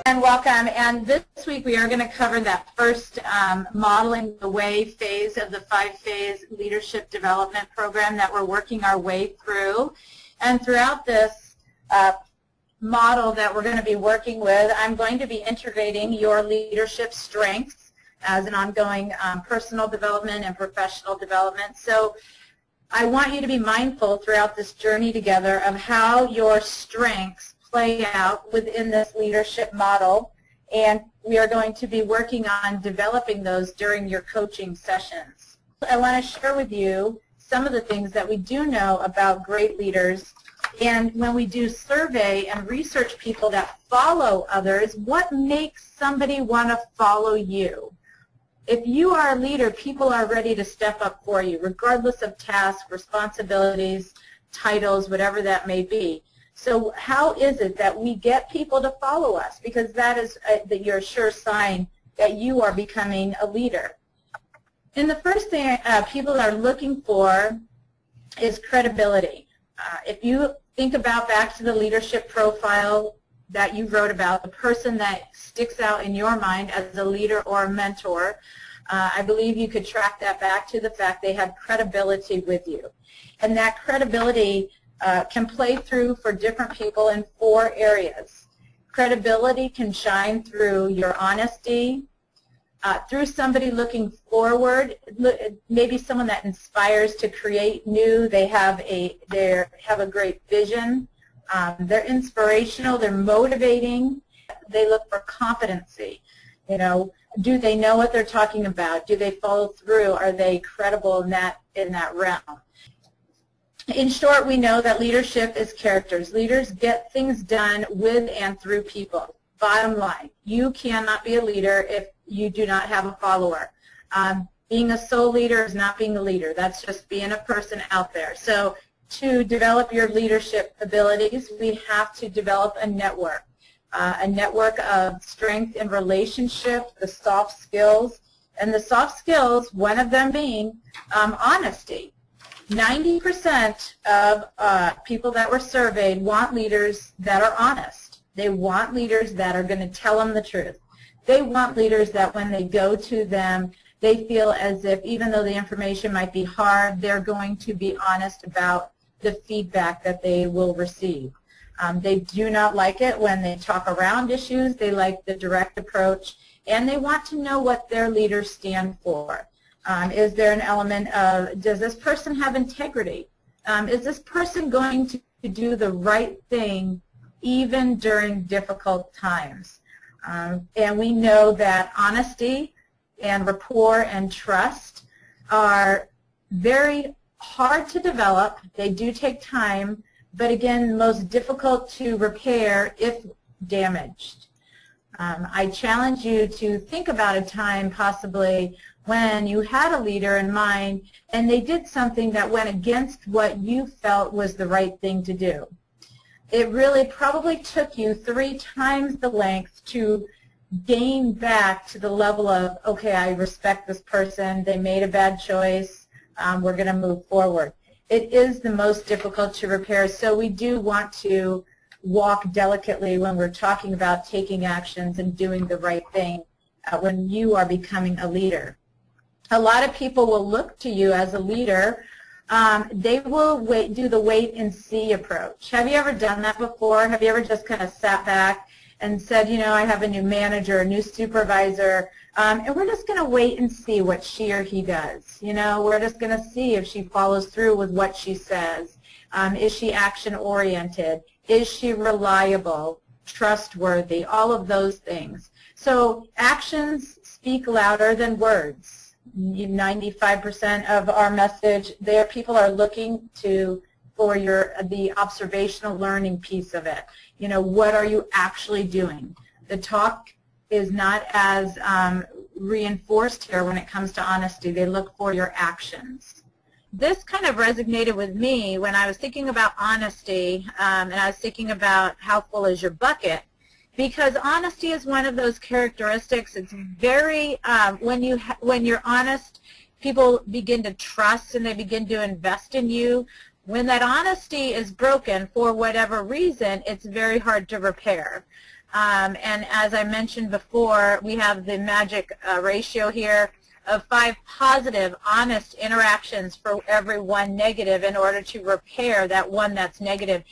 And welcome. And this week we are going to cover that first modeling the way phase of the 5-phase leadership development program that we're working our way through. And throughout this model that we're going to be working with, I'm going to be integrating your leadership strengths as an ongoing personal development and professional development. So I want you to be mindful throughout this journey together of how your strengths play out within this leadership model, and we are going to be working on developing those during your coaching sessions. I want to share with you some of the things that we do know about great leaders, and when we do survey and research people that follow others, what makes somebody want to follow you? If you are a leader, people are ready to step up for you, regardless of tasks, responsibilities, titles, whatever that may be. So how is it that we get people to follow us? Because that is your sure sign that you are becoming a leader. And the first thing people are looking for is credibility. If you think about back to the leadership profile that you wrote about, the person that sticks out in your mind as a leader or a mentor, I believe you could track that back to the fact they have credibility with you. And that credibility can play through for different people in 4 areas. Credibility can shine through your honesty, through somebody looking forward, maybe someone that inspires to create new. They have a great vision. They're inspirational. They're motivating. They look for competency. You know, do they know what they're talking about? Do they follow through? Are they credible in that realm? In short, we know that leadership is characters. Leaders get things done with and through people. Bottom line, you cannot be a leader if you do not have a follower. Being a sole leader is not being a leader. That's just being a person out there. So to develop your leadership abilities, we have to develop a network of strength in relationship, the soft skills, and the soft skills, one of them being honesty. 90% of people that were surveyed want leaders that are honest. They want leaders that are going to tell them the truth. They want leaders that when they go to them, they feel as if even though the information might be hard, they're going to be honest about the feedback that they will receive. They do not like it when they talk around issues. They like the direct approach, and they want to know what their leaders stand for. Is there an element of, does this person have integrity? Is this person going to do the right thing even during difficult times? And we know that honesty and rapport and trust are very hard to develop. They do take time, but again, most difficult to repair if damaged. I challenge you to think about a time possibly when you had a leader in mind and they did something that went against what you felt was the right thing to do. It really probably took you 3 times the length to gain back to the level of, okay, I respect this person, they made a bad choice, we're going to move forward. It is the most difficult to repair, so we do want to walk delicately when we're talking about taking actions and doing the right thing when you are becoming a leader. A lot of people will look to you as a leader. They will do the wait and see approach. Have you ever done that before? Have you ever just kind of sat back and said, you know, I have a new manager, a new supervisor, and we're just going to wait and see what she or he does. You know, we're just going to see if she follows through with what she says. Is she action-oriented? Is she reliable, trustworthy? All of those things. So actions speak louder than words. 95% of our message there, people are looking for the observational learning piece of it. You know, what are you actually doing? The talk is not as reinforced here when it comes to honesty. They look for your actions. This kind of resonated with me when I was thinking about honesty, and I was thinking about how full is your bucket. Because honesty is one of those characteristics. It's very, when you're honest, people begin to trust and they begin to invest in you. When that honesty is broken for whatever reason, it's very hard to repair. And as I mentioned before, we have the magic ratio here of 5 positive, honest interactions for every 1 negative in order to repair that one that's negative.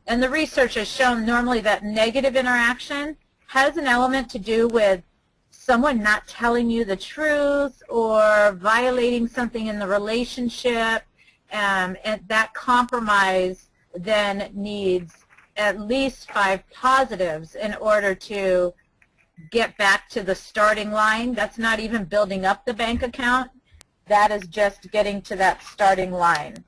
And the research has shown normally that negative interaction has an element to do with someone not telling you the truth or violating something in the relationship, and that compromise then needs at least 5 positives in order to get back to the starting line. That's not even building up the bank account. That is just getting to that starting line.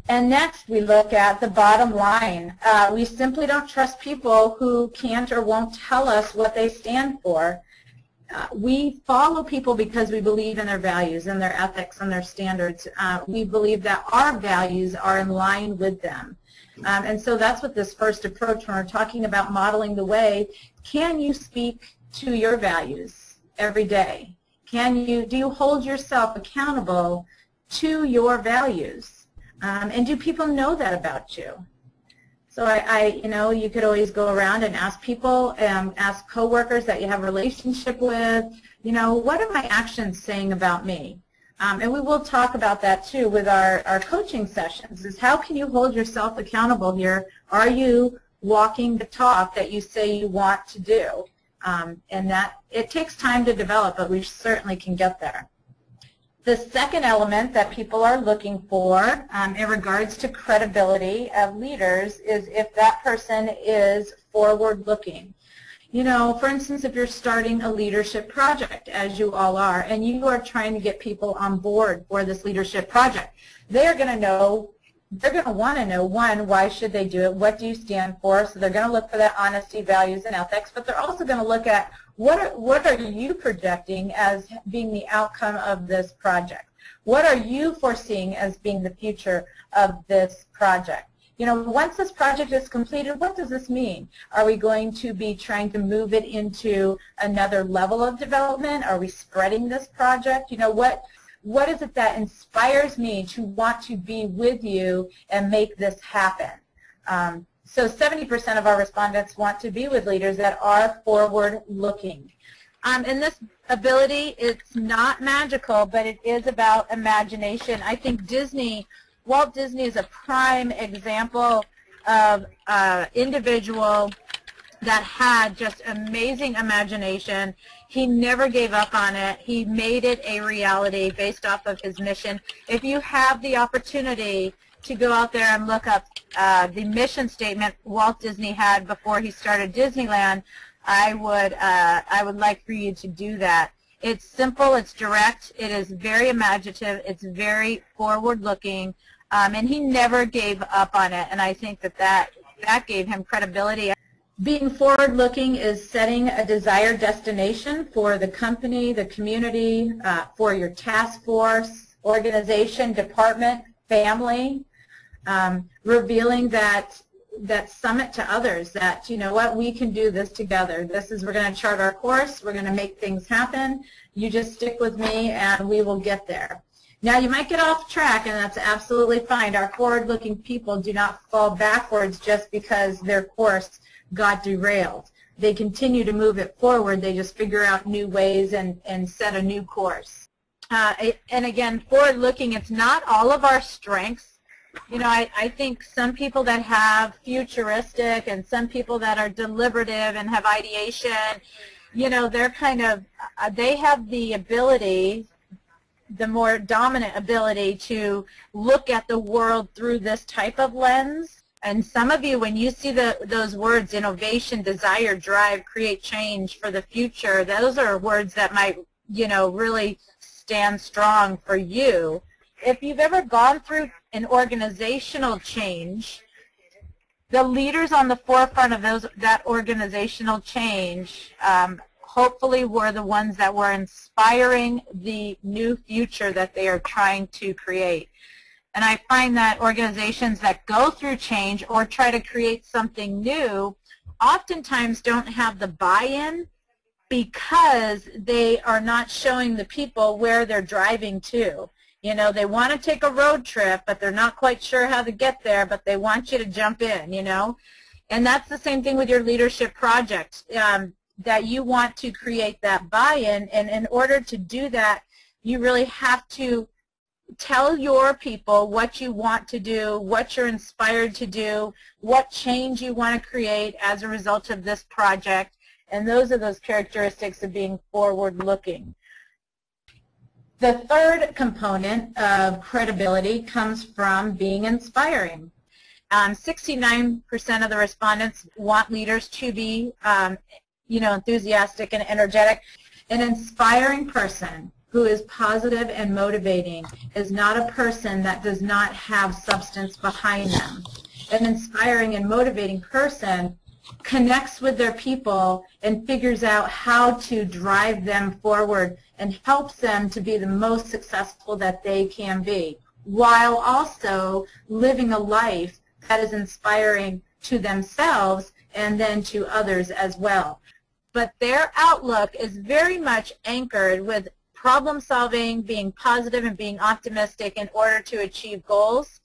And next we look at the bottom line. We simply don't trust people who can't or won't tell us what they stand for. We follow people because we believe in their values and their ethics and their standards. We believe that our values are in line with them. And so that's what this first approach, when we're talking about modeling the way, can you speak to your values every day? Do you hold yourself accountable to your values? And do people know that about you? So you could always go around and ask people, ask coworkers that you have a relationship with, what are my actions saying about me? And we will talk about that too with our coaching sessions, is how can you hold yourself accountable here? Are you walking the talk that you say you want to do? And that it takes time to develop, but we certainly can get there. The second element that people are looking for in regards to credibility of leaders is if that person is forward-looking. For instance, if you're starting a leadership project, as you all are, and you are trying to get people on board for this leadership project, they're going to want to know, one, why should they do it? What do you stand for? So they're going to look for that honesty, values, and ethics, but they're also going to look at what are you projecting as being the outcome of this project? What are you foreseeing as being the future of this project? Once this project is completed, what does this mean? Are we going to be trying to move it into another level of development? Are we spreading this project? What is it that inspires me to want to be with you and make this happen? So 70% of our respondents want to be with leaders that are forward-looking. And this ability, it's not magical, but it is about imagination. I think Walt Disney is a prime example of an individual that had just amazing imagination. He never gave up on it. He made it a reality based off of his mission. If you have the opportunity to go out there and look up the mission statement Walt Disney had before he started Disneyland, I would like for you to do that. It's simple, it's direct, it is very imaginative, it's very forward-looking, and he never gave up on it, and I think that gave him credibility. Being forward-looking is setting a desired destination for the company, the community, for your task force, organization, department, family, revealing that summit to others that, we can do this together. We're going to chart our course, we're going to make things happen, you just stick with me and we will get there. Now you might get off track, and that's absolutely fine. Our forward-looking people do not fall backwards just because their course got derailed. They continue to move it forward, they just figure out new ways and set a new course. And again, forward-looking, it's not all of our strengths. I think some people that have futuristic and some people that are deliberative and have ideation, they have the ability, the more dominant ability to look at the world through this type of lens. And some of you, when you see those words, innovation, desire, drive, create change for the future, those are words that might, really stand strong for you. If you've ever gone through an organizational change, the leaders on the forefront of that organizational change hopefully were the ones that were inspiring the new future that they are trying to create. And I find that organizations that go through change or try to create something new oftentimes don't have the buy-in because they are not showing the people where they're driving to. They want to take a road trip, but they're not quite sure how to get there, but they want you to jump in, And that's the same thing with your leadership project, that you want to create that buy-in, and in order to do that, you really have to tell your people what you want to do, what you're inspired to do, what change you want to create as a result of this project, and those are those characteristics of being forward-looking. The third component of credibility comes from being inspiring. 69% of the respondents want leaders to be enthusiastic and energetic. An inspiring person who is positive and motivating is not a person that does not have substance behind them. An inspiring and motivating person connects with their people and figures out how to drive them forward and helps them to be the most successful that they can be, while also living a life that is inspiring to themselves and then to others as well. But their outlook is very much anchored with problem solving, being positive, and being optimistic in order to achieve goals.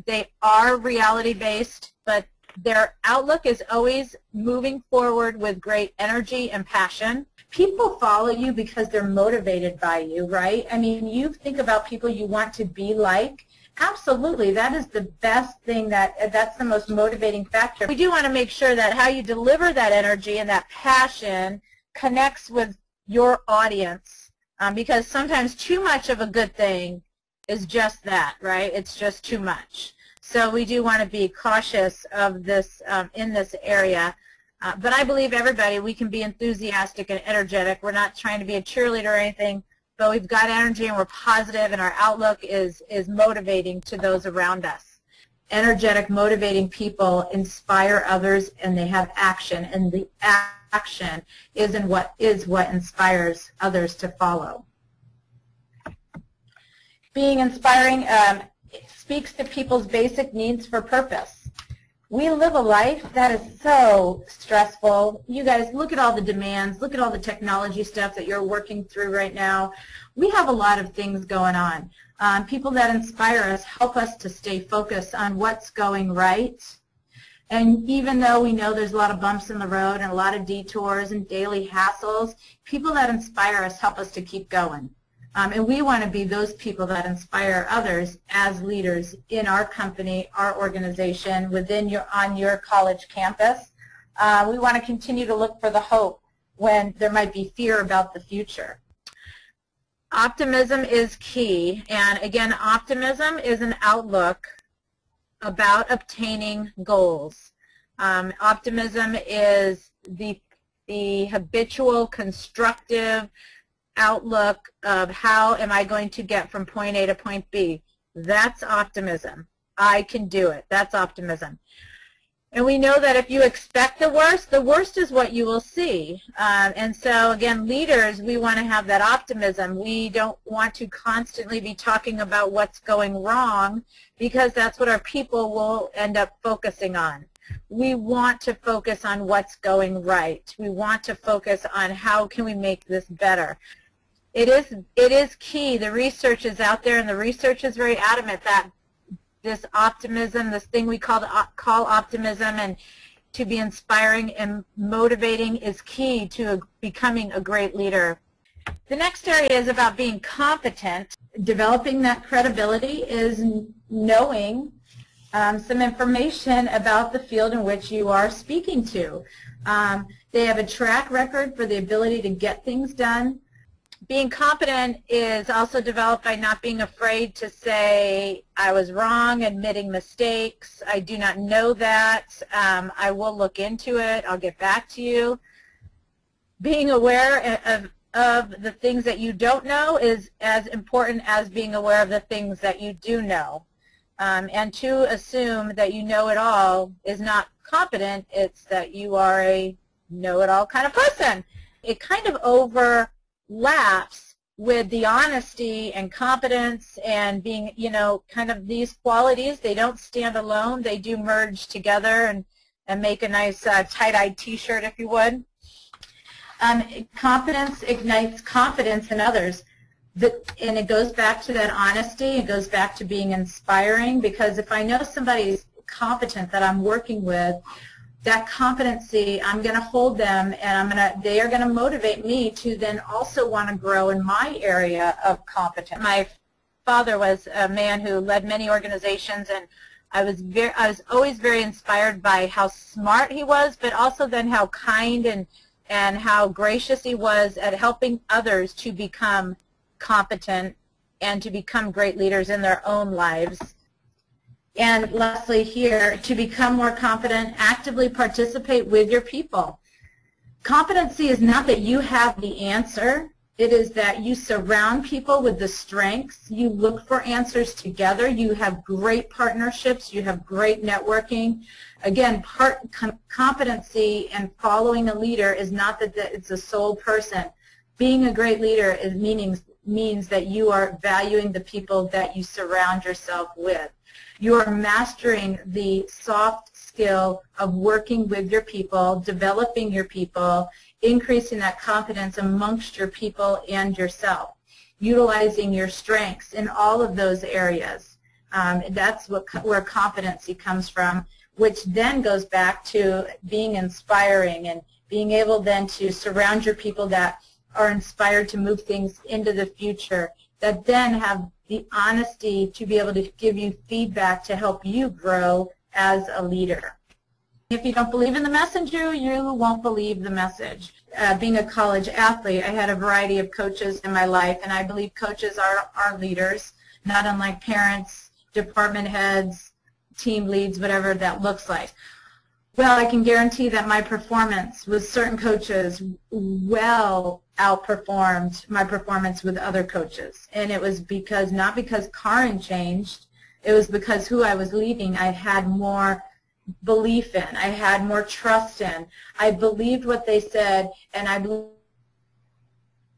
They are reality-based, but their outlook is always moving forward with great energy and passion. People follow you because they're motivated by you, right? I mean, you think about people you want to be like. Absolutely, that is the best thing, that's the most motivating factor. We do want to make sure that how you deliver that energy and that passion connects with your audience, because sometimes too much of a good thing is just that, right? It's just too much. So we do want to be cautious of this in this area. But I believe everybody, we can be enthusiastic and energetic. We're not trying to be a cheerleader or anything, but we've got energy and we're positive, and our outlook is motivating to those around us. Energetic, motivating people inspire others, and they have action, and the action is what inspires others to follow. Being inspiring speaks to people's basic needs for purpose. We live a life that is so stressful. You guys, look at all the demands. Look at all the technology stuff that you're working through right now. We have a lot of things going on. People that inspire us help us to stay focused on what's going right. And even though we know there's a lot of bumps in the road and a lot of detours and daily hassles, people that inspire us help us to keep going. And we want to be those people that inspire others as leaders in our company, our organization, on your college campus. We want to continue to look for the hope when there might be fear about the future. Optimism is key, and again, optimism is an outlook about obtaining goals. Optimism is the habitual, constructive outlook of how am I going to get from point A to point B. That's optimism. I can do it. That's optimism. And we know that if you expect the worst is what you will see. And so, again, leaders, we want to have that optimism. We don't want to constantly be talking about what's going wrong, because that's what our people will end up focusing on. We want to focus on what's going right. We want to focus on how can we make this better. It is key. The research is out there, and the research is very adamant that this optimism, this thing we call optimism, and to be inspiring and motivating is key to becoming a great leader. The next area is about being competent. Developing that credibility is knowing some information about the field in which you are speaking to. They have a track record for the ability to get things done. Being competent is also developed by not being afraid to say, I was wrong, admitting mistakes, I do not know that, I will look into it, I'll get back to you. Being aware of the things that you don't know is as important as being aware of the things that you do know. And to assume that you know it all is not competent, it's that you are a know-it-all kind of person. It kind of overlaps with the honesty and competence and being, kind of these qualities. They don't stand alone. They do merge together and make a nice tie-dyed t-shirt, if you would. Competence ignites confidence in others. And it goes back to that honesty. It goes back to being inspiring, because if I know somebody's competent that I'm working with, that competency, I'm going to hold them, and they are going to motivate me to then also want to grow in my area of competence. My father was a man who led many organizations, and I was always very inspired by how smart he was, but also then how kind and how gracious he was at helping others to become competent and to become great leaders in their own lives. And lastly here, to become more confident, actively participate with your people. Competency is not that you have the answer. It is that you surround people with the strengths. You look for answers together. You have great partnerships. You have great networking. Again, competency and following a leader is not that it's a sole person. Being a great leader means that you are valuing the people that you surround yourself with. You are mastering the soft skill of working with your people, developing your people, increasing that confidence amongst your people and yourself, utilizing your strengths in all of those areas. That's where competency comes from, which then goes back to being inspiring and being able then to surround your people that are inspired to move things into the future, that then have the honesty to be able to give you feedback to help you grow as a leader. If you don't believe in the messenger, you won't believe the message. Being a college athlete, I had a variety of coaches in my life, and I believe coaches are leaders, not unlike parents, department heads, team leads, whatever that looks like. Well, I can guarantee that my performance with certain coaches well outperformed my performance with other coaches. And it was because, not because Karin changed, it was because who I was leading I had more belief in, I had more trust in. I believed what they said, and I believed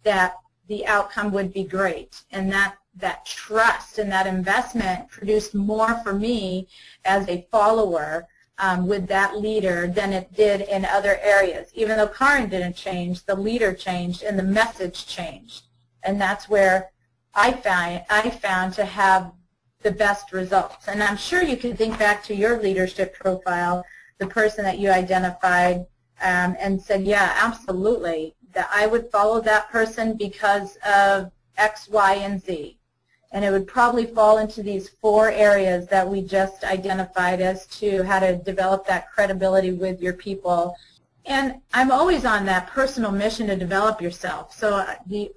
that the outcome would be great. And that trust and that investment produced more for me as a follower with that leader than it did in other areas. Even though Karin didn't change, the leader changed and the message changed. And that's where I found to have the best results. And I'm sure you can think back to your leadership profile, the person that you identified and said, yeah, absolutely, that I would follow that person because of X, Y, and Z. And it would probably fall into these 4 areas that we just identified as to how to develop that credibility with your people. And I'm always on that personal mission to develop yourself. So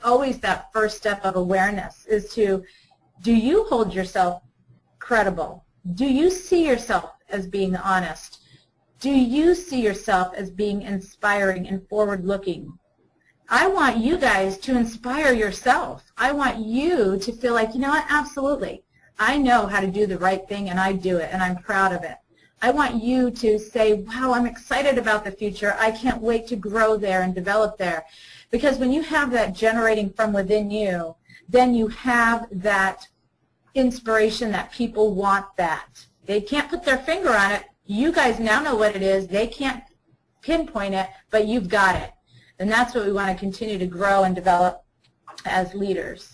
always that first step of awareness is to, do you hold yourself credible? Do you see yourself as being honest? Do you see yourself as being inspiring and forward-looking? I want you guys to inspire yourself. I want you to feel like, you know what, absolutely. I know how to do the right thing, and I do it, and I'm proud of it. I want you to say, wow, I'm excited about the future. I can't wait to grow there and develop there. Because when you have that generating from within you, then you have that inspiration that people want that. They can't put their finger on it. You guys now know what it is. They can't pinpoint it, but you've got it. And that's what we want to continue to grow and develop as leaders.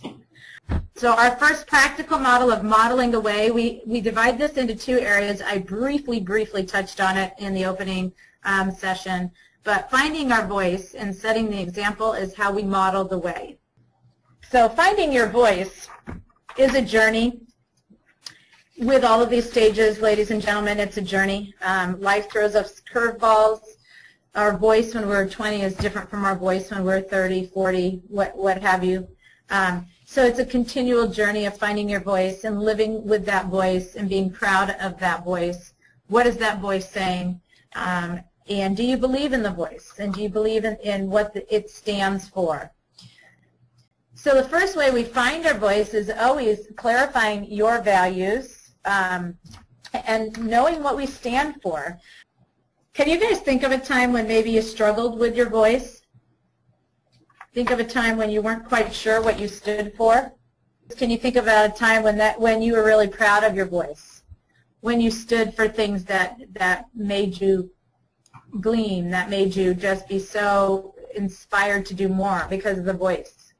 So our first practical model of modeling the way, we divide this into 2 areas. I briefly touched on it in the opening session. But finding our voice and setting the example is how we model the way. So finding your voice is a journey. With all of these stages, ladies and gentlemen, it's a journey. Life throws us curveballs. Our voice when we're 20 is different from our voice when we're 30, 40, what have you. So it's a continual journey of finding your voice and living with that voice and being proud of that voice. What is that voice saying? And do you believe in the voice? And do you believe in what it stands for? So the first way we find our voice is always clarifying your values and knowing what we stand for. Can you guys think of a time when maybe you struggled with your voice? Think of a time when you weren't quite sure what you stood for? Can you think about a time when you were really proud of your voice? When you stood for things that made you gleam, that made you just be so inspired to do more because of the voice?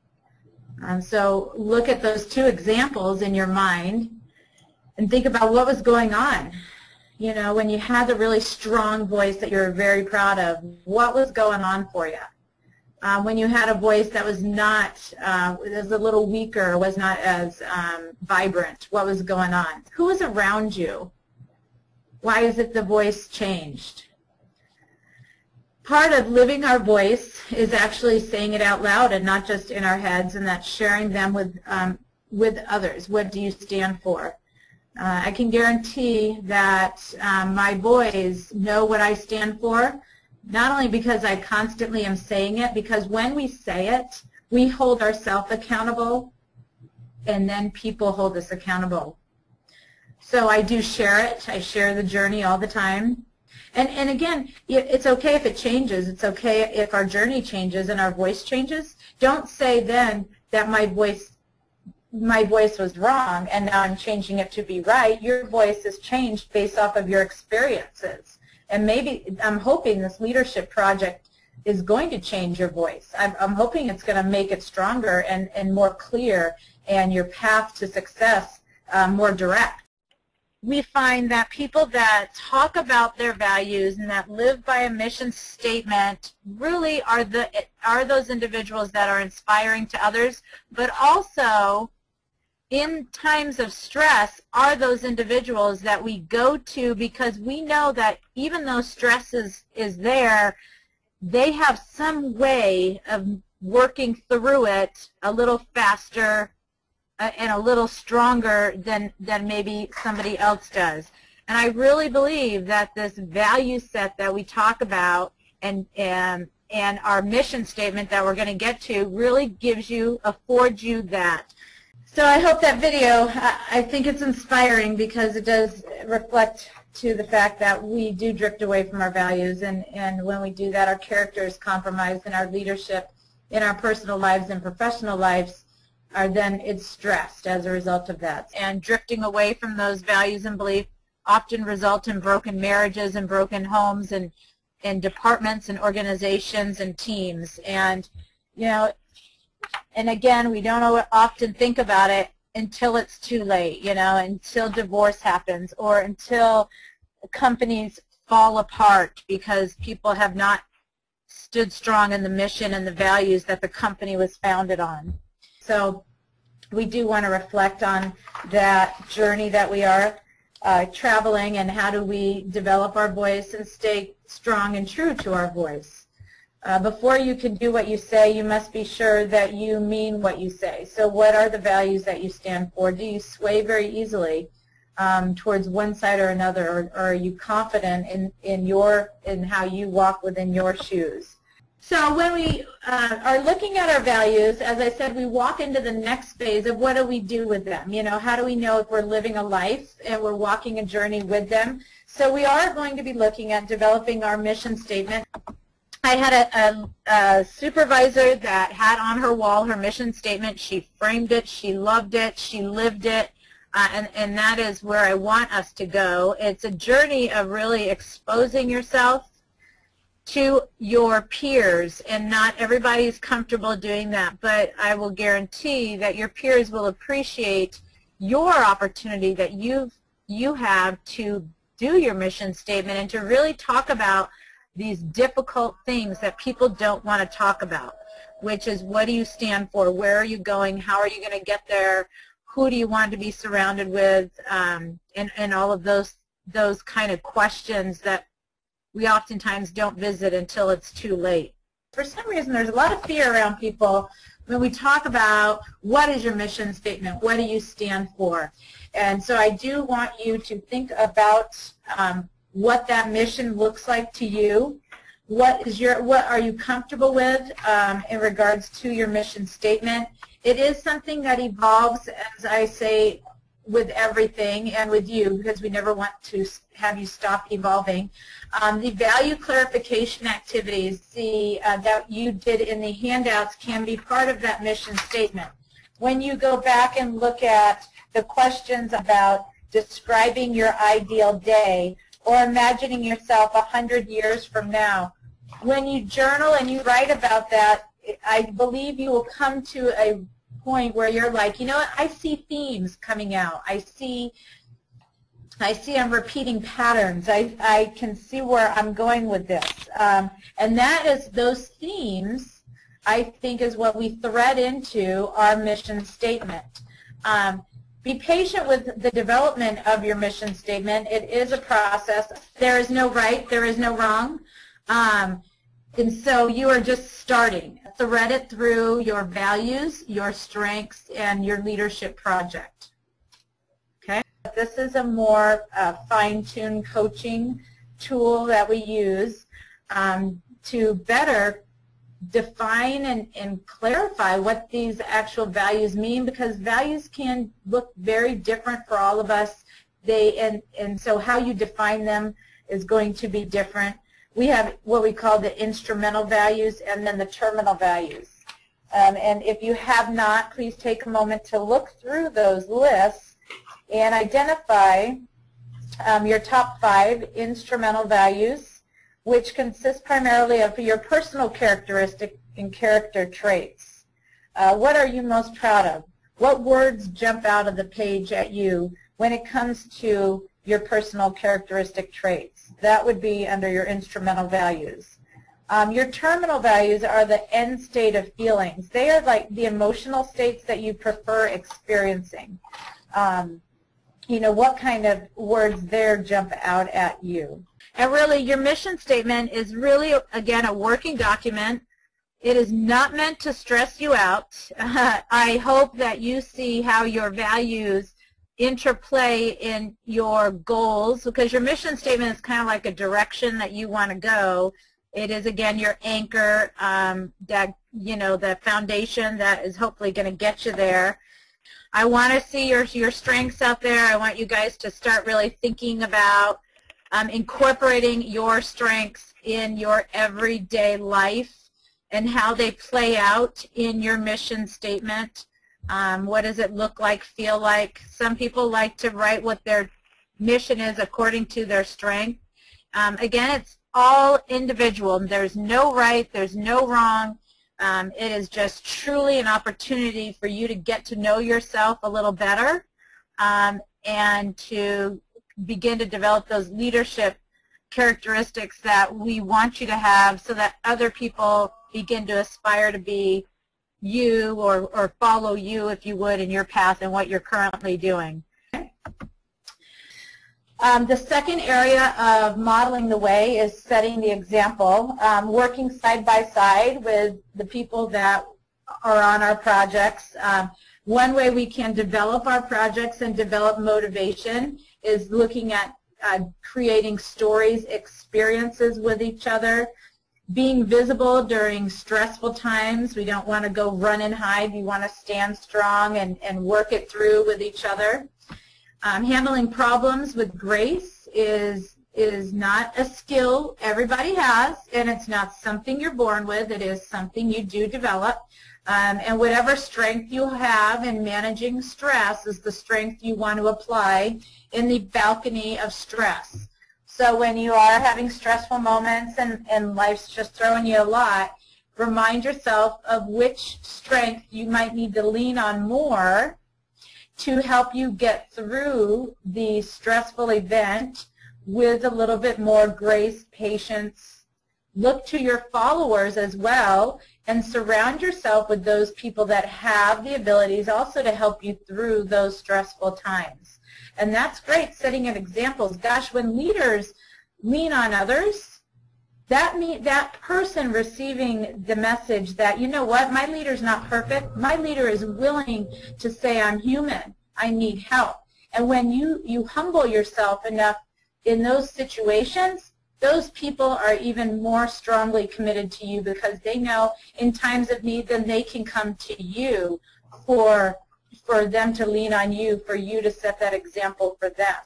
So look at those 2 examples in your mind and think about what was going on. You know, when you had a really strong voice that you were very proud of, what was going on for you? When you had a voice that was not, was a little weaker, was not as vibrant, what was going on? Who was around you? Why is it the voice changed? Part of living our voice is actually saying it out loud and not just in our heads, and that's sharing them with others. What do you stand for? I can guarantee that my boys know what I stand for, not only because I constantly am saying it, because when we say it, we hold ourselves accountable, and then people hold us accountable. So I do share it. I share the journey all the time. And again, it's okay if it changes. It's okay if our journey changes and our voice changes. Don't say then that my voice was wrong and now I'm changing it to be right. Your voice has changed based off of your experiences. And maybe I'm hoping this leadership project is going to change your voice. I'm hoping it's going to make it stronger and more clear, and your path to success more direct. We find that people that talk about their values and that live by a mission statement really are those individuals that are inspiring to others, but also in times of stress are those individuals that we go to, because we know that even though stress is there, they have some way of working through it a little faster and a little stronger than maybe somebody else does. And I really believe that this value set that we talk about and our mission statement that we're going to get to really affords you that. So I hope that video, I think it's inspiring because it does reflect to the fact that we do drift away from our values, and when we do that, our character is compromised, and our leadership in our personal lives and professional lives it's stressed as a result of that. And drifting away from those values and beliefs often result in broken marriages and broken homes and departments and organizations and teams. And, you know, and again, we don't often think about it until it's too late, you know, until divorce happens or until companies fall apart because people have not stood strong in the mission and the values that the company was founded on. So we do want to reflect on that journey that we are traveling, and how do we develop our voice and stay strong and true to our voice. Before you can do what you say, you must be sure that you mean what you say. So what are the values that you stand for? Do you sway very easily towards one side or another, or are you confident in how you walk within your shoes? So when we are looking at our values, as I said, we walk into the next phase of what do we do with them? You know, how do we know if we're living a life and we're walking a journey with them? So we are going to be looking at developing our mission statement. I had a supervisor that had on her wall her mission statement. She framed it, she loved it, she lived it, and that is where I want us to go. It's a journey of really exposing yourself to your peers, and not everybody is comfortable doing that, but I will guarantee that your peers will appreciate your opportunity that you have to do your mission statement and to really talk about these difficult things that people don't want to talk about, which is what do you stand for, where are you going, how are you going to get there, who do you want to be surrounded with, and all of those kind of questions that we oftentimes don't visit until it's too late. For some reason, there's a lot of fear around people when we talk about what is your mission statement, what do you stand for. And so I do want you to think about what that mission looks like to you. What are you comfortable with in regards to your mission statement? It is something that evolves, as I say, with everything and with you, because we never want to have you stop evolving. The value clarification activities that you did in the handouts can be part of that mission statement. When you go back and look at the questions about describing your ideal day or imagining yourself 100 years from now, when you journal and you write about that, I believe you will come to a point where you're like, you know what, I see themes coming out. I see I see I'm repeating patterns. I can see where I'm going with this. And that is those themes, I think, is what we thread into our mission statement. Be patient with the development of your mission statement. It is a process. There is no right, there is no wrong. And so you are just starting. Thread it through your values, your strengths, and your leadership project. Okay? This is a more fine-tuned coaching tool that we use to better define and clarify what these actual values mean, because values can look very different for all of us. And so how you define them is going to be different. We have what we call the instrumental values and then the terminal values. And if you have not, please take a moment to look through those lists and identify your top 5 instrumental values, which consist primarily of your personal characteristic and character traits. What are you most proud of? What words jump out of the page at you when it comes to your personal characteristic traits? That would be under your instrumental values. Your terminal values are the end state of feelings. They are like the emotional states that you prefer experiencing. You know, what kind of words there jump out at you? And really, your mission statement is really, again, a working document. It is not meant to stress you out. I hope that you see how your values interplay in your goals, because your mission statement is kind of like a direction that you want to go. It is, again, your anchor, that, you know, the foundation that is hopefully going to get you there. I want to see your strengths out there. I want you guys to start really thinking about incorporating your strengths in your everyday life and how they play out in your mission statement. What does it look like, feel like? Some people like to write what their mission is according to their strength. Again, it's all individual. There's no right, there's no wrong. It is just truly an opportunity for you to get to know yourself a little better and to begin to develop those leadership characteristics that we want you to have so that other people begin to aspire to be you or follow you, if you would, in your path and what you're currently doing. The second area of modeling the way is setting the example, working side by side with the people that are on our projects. One way we can develop our projects and develop motivation is looking at creating stories, experiences with each other, being visible during stressful times. We don't want to go run and hide. We want to stand strong and work it through with each other. Handling problems with grace is not a skill everybody has, and it's not something you're born with. It is something you do develop. And whatever strength you have in managing stress is the strength you want to apply in the balcony of stress. So when you are having stressful moments and life's just throwing you a lot, remind yourself of which strength you might need to lean on more to help you get through the stressful event with a little bit more grace, patience. Look to your followers as well and surround yourself with those people that have the abilities also to help you through those stressful times. And that's great, setting an examples. Gosh, when leaders lean on others, that person receiving the message that, you know what, my leader's not perfect. My leader is willing to say, I'm human, I need help. And when you humble yourself enough in those situations, those people are even more strongly committed to you because they know in times of need then they can come to you for them to lean on you, for you to set that example for them.